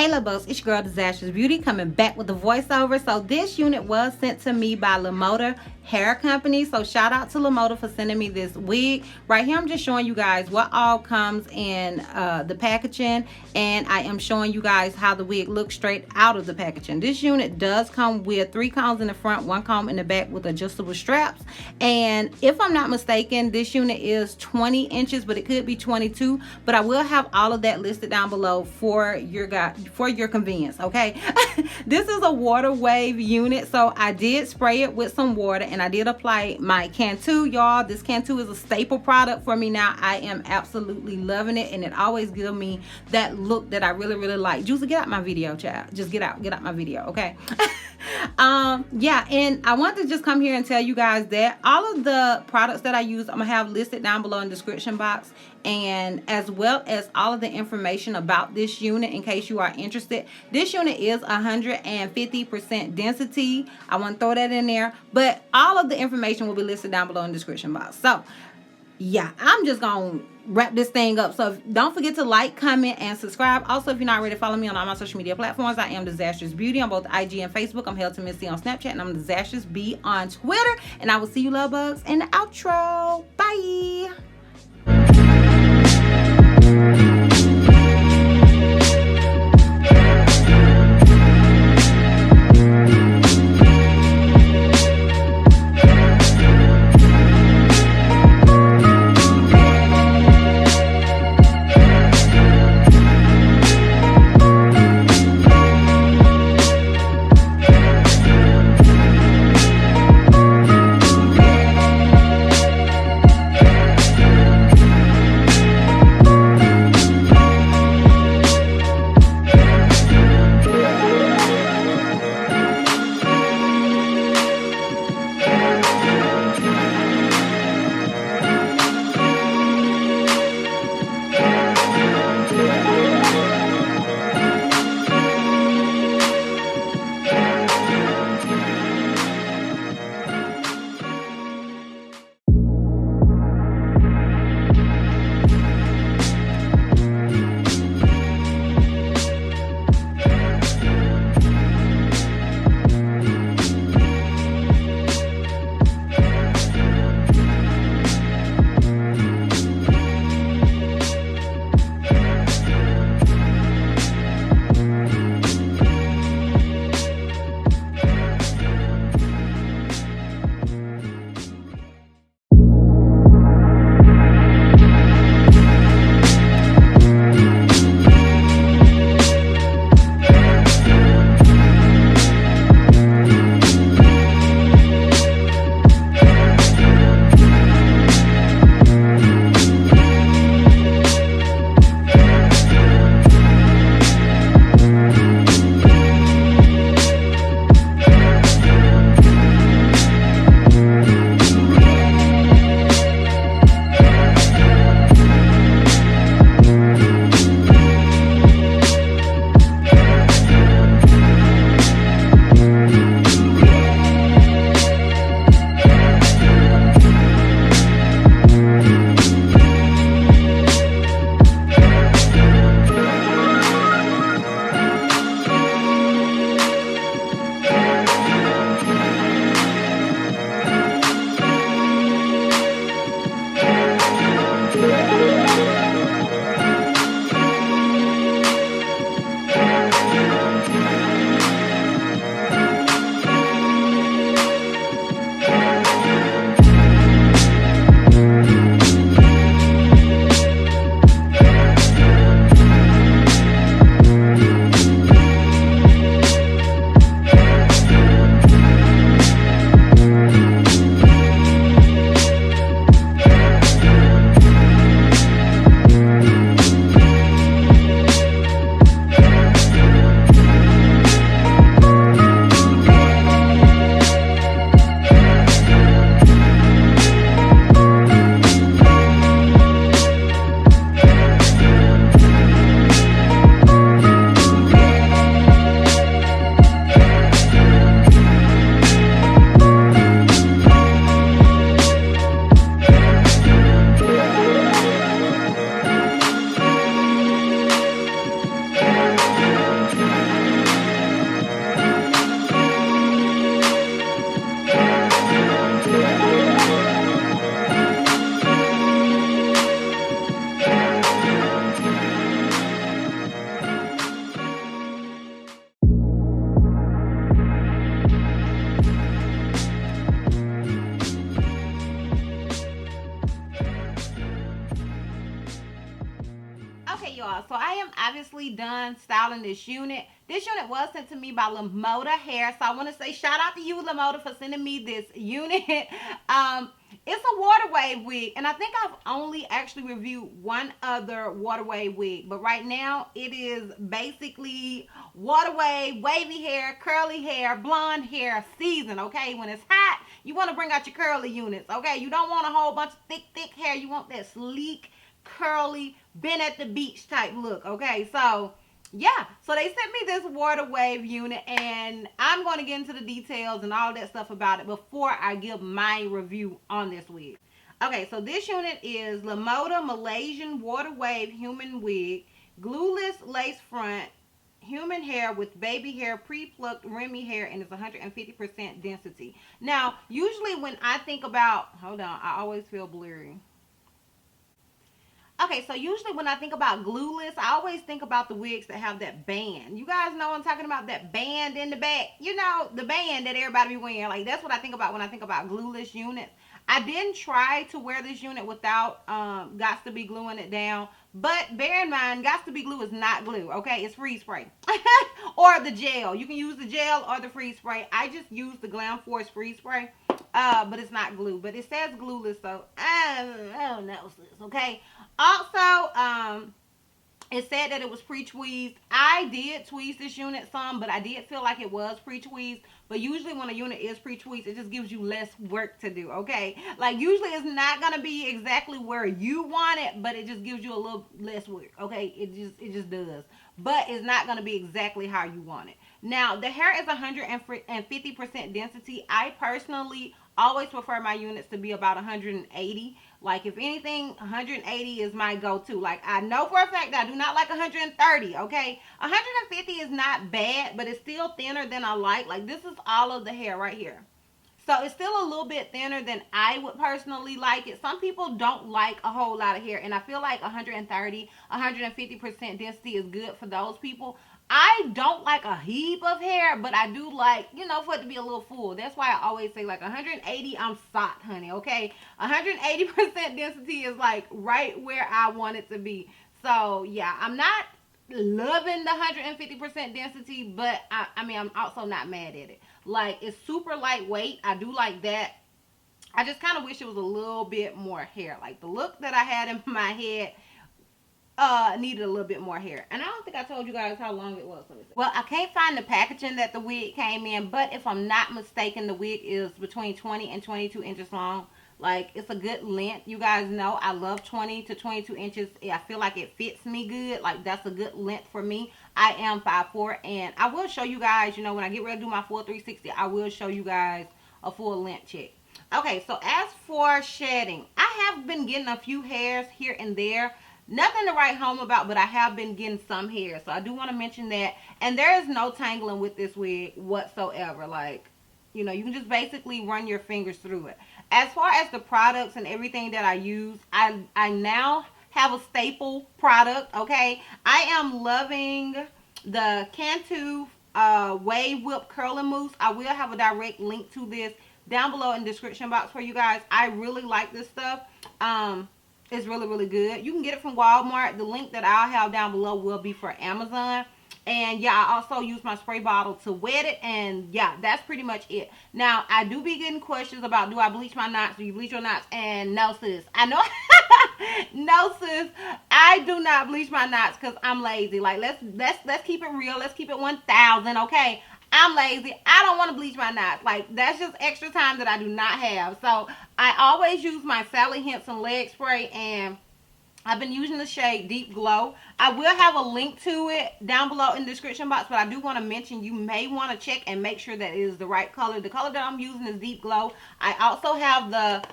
Hey Lobos, it's your girl Disastrous Beauty coming back with the voiceover. So this unit was sent to me by Lemoda Hair Company. So shout out to Lemoda for sending me this wig. Right here I'm just showing you guys what all comes in the packaging, and I am showing you guys how the wig looks straight out of the packaging. This unit does come with 3 combs in the front, 1 comb in the back with adjustable straps. And if I'm not mistaken, this unit is 20 inches, but it could be 22. But I will have all of that listed down below for your guys, for your convenience. Okay. This is a water wave unit, so I did spray it with some water and I did apply my Cantu. Y'all, this Cantu is a staple product for me now. I am absolutely loving it, and it always gives me that look that I really like. Juicy, get out my video, child. Just get out my video, okay? Yeah, and I want to just come here and tell you guys that all of the products that I use, I'm gonna have listed down below in the description box, and as well as all of the information about this unit in case you are interested. This unit is 150% density. I want to throw that in there, but all of the information will be listed down below in the description box. So yeah, I'm just gonna wrap this thing up. So don't forget to like, comment, and subscribe. Also, if you're not already following me on all my social media platforms, I am Disastrous Beauty on both IG and Facebook. I'm Held to Missy on Snapchat, and I'm Disastrous B on Twitter. And I will see you love bugs in the outro. Bye. obviously done styling this unit. This unit was sent to me by Lemoda Hair, so I want to say shout out to you, Lemoda, for sending me this unit. It's a water wave wig, and I think I've only actually reviewed one other water wave wig, but right now it is basically water wave, wavy hair, curly hair, blonde hair season. Okay, when it's hot, you want to bring out your curly units. Okay, you don't want a whole bunch of thick hair. You want that sleek, curly, been at the beach type look. Okay, so yeah, so they sent me this water wave unit, and I'm going to get into the details and all that stuff about it before I give my review on this wig. Okay, so this unit is Lemoda Malaysian water wave human wig, glueless lace front, human hair with baby hair, pre-plucked Remy hair, and it's 150% density. Now, usually when I think about, hold on, I always feel blurry. Okay, so usually when I think about glueless, I always think about the wigs that have that band. You guys know I'm talking about, that band in the back. You know, the band that everybody be wearing. Like, that's what I think about when I think about glueless units. I didn't try to wear this unit without Gots to Be gluing it down. But bear in mind, Gots to Be glue is not glue, okay? It's freeze spray. Or the gel. You can use the gel or the freeze spray. I just use the Glam Force freeze spray. But it's not glue. But it says glueless, so I don't know, sis, okay? Also, it said that it was pre-tweezed. I did tweeze this unit some, but I did feel like it was pre-tweezed. But usually when a unit is pre-tweezed, it just gives you less work to do, okay? Like, usually it's not going to be exactly where you want it, but it just gives you a little less work, okay? It just does. But it's not going to be exactly how you want it. Now, the hair is 150% density. I personally always prefer my units to be about 180. Like, if anything, 180 is my go-to. Like, I know for a fact that I do not like 130, okay? 150 is not bad, but it's still thinner than I like. Like, this is all of the hair right here. So, it's still a little bit thinner than I would personally like it. Some people don't like a whole lot of hair, and I feel like 130, 150% density is good for those people. I don't like a heap of hair, but I do like, you know, for it to be a little full. That's why I always say, like, 180, I'm soft, honey, okay? 180% density is, like, right where I want it to be. So, yeah, I'm not loving the 150% density, but, I mean, I'm also not mad at it. Like, it's super lightweight. I do like that. I just kind of wish it was a little bit more hair. Like, the look that I had in my head needed a little bit more hair. And I don't think I told you guys how long it was. Well, I can't find the packaging that the wig came in, but if I'm not mistaken, the wig is between 20 and 22 inches long. Like, it's a good length. You guys know I love 20 to 22 inches. I feel like it fits me good. Like, that's a good length for me. I am 5'4", and I will show you guys, you know, when I get ready to do my full 360, I will show you guys a full length check. Okay, so as for shedding, I have been getting a few hairs here and there. Nothing to write home about, but I have been getting some hair. So I do want to mention that. And there is no tangling with this wig whatsoever. Like, you know, you can just basically run your fingers through it. As far as the products and everything that I use, I now have a staple product, okay? I am loving the Cantu Wave Whip Curling Mousse. I will have a direct link to this down below in the description box for you guys. I really like this stuff. It's really, really good. You can get it from Walmart. The link that I'll have down below will be for Amazon. And yeah, I also use my spray bottle to wet it. And yeah, that's pretty much it. Now, I do be getting questions about, do I bleach my knots? Do you bleach your knots? And no, sis. I know. No, sis. I do not bleach my knots because I'm lazy. Like, let's keep it real. Let's keep it 1,000, okay? I'm lazy. I don't want to bleach my knots. Like, that's just extra time that I do not have. So, I always use my Sally Henson leg spray, and I've been using the shade Deep Glow. I will have a link to it down below in the description box, but I do want to mention you may want to check and make sure that it is the right color. The color that I'm using is Deep Glow. I also have the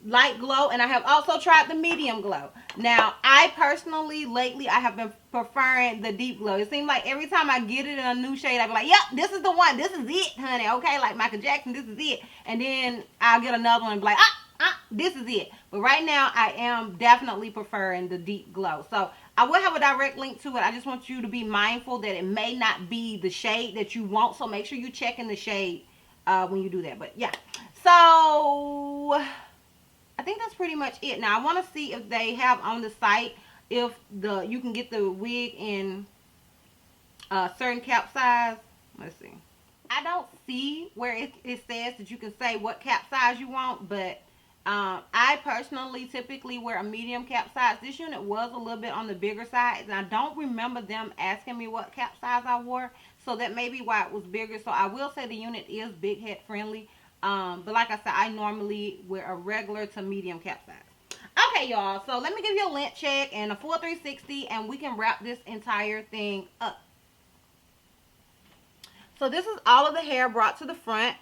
Light Glow, and I have also tried the Medium Glow. Now, I personally, lately, I have been preferring the Deep Glow. It seems like every time I get it in a new shade, I be like, yep, this is the one. This is it, honey, okay? Like Michael Jackson, this is it. And then I'll get another one and be like, this is it. But right now, I am definitely preferring the Deep Glow. So, I will have a direct link to it. I just want you to be mindful that it may not be the shade that you want. So, make sure you check in the shade when you do that. But, yeah. So, I think that's pretty much it. Now, I want to see if they have on the site if you can get the wig in certain cap size. Let's see. I don't see where it says that you can say what cap size you want, but I personally typically wear a medium cap size. This unit was a little bit on the bigger side, and I don't remember them asking me what cap size I wore, so that may be why it was bigger. So I will say the unit is big head friendly, but like I said, I normally wear a regular to medium cap size. Okay, y'all, so let me give you a lint check and a full 360, and we can wrap this entire thing up. So this is all of the hair brought to the front.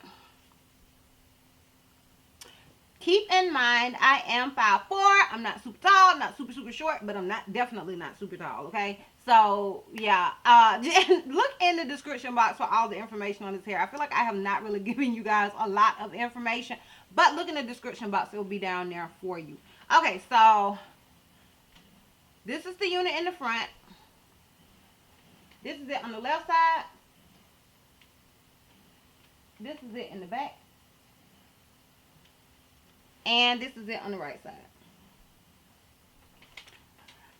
Keep in mind, I am 5'4". I'm not super tall, I'm not super short, but I'm definitely not super tall, okay? So, yeah. Look in the description box for all the information on this hair. I feel like I have not really given you guys a lot of information, but look in the description box. It will be down there for you. Okay, so this is the unit in the front. This is it on the left side. This is it in the back. And this is it on the right side.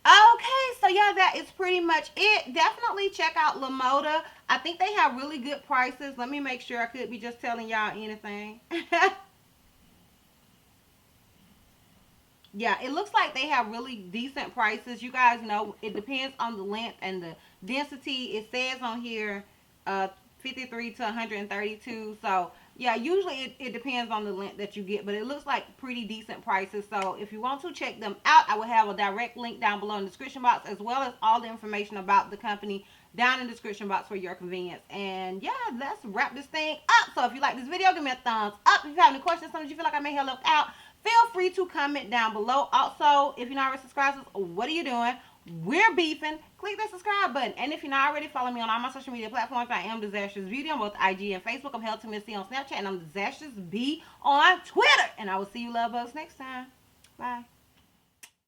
Okay, so yeah, that is pretty much it. Definitely check out Lemoda. I think they have really good prices. Let me make sure. I could be just telling y'all anything. Yeah, it looks like they have really decent prices. You guys know it depends on the length and the density. It says on here 53 to 132. So yeah, usually it depends on the length that you get, but it looks like pretty decent prices. So if you want to check them out, I will have a direct link down below in the description box, as well as all the information about the company down in the description box for your convenience. And yeah, let's wrap this thing up. So if you like this video, give me a thumbs up. If you have any questions, something you feel like I may have left out, feel free to comment down below. Also, if you're not already subscribed, what are you doing? We're beefing. Click that subscribe button. And if you're not already, follow me on all my social media platforms. I am DizastrousBeauty on both IG and Facebook. I'm held to Miss C on Snapchat, and I'm DizastrousB on Twitter. And I will see you love bugs next time. Bye.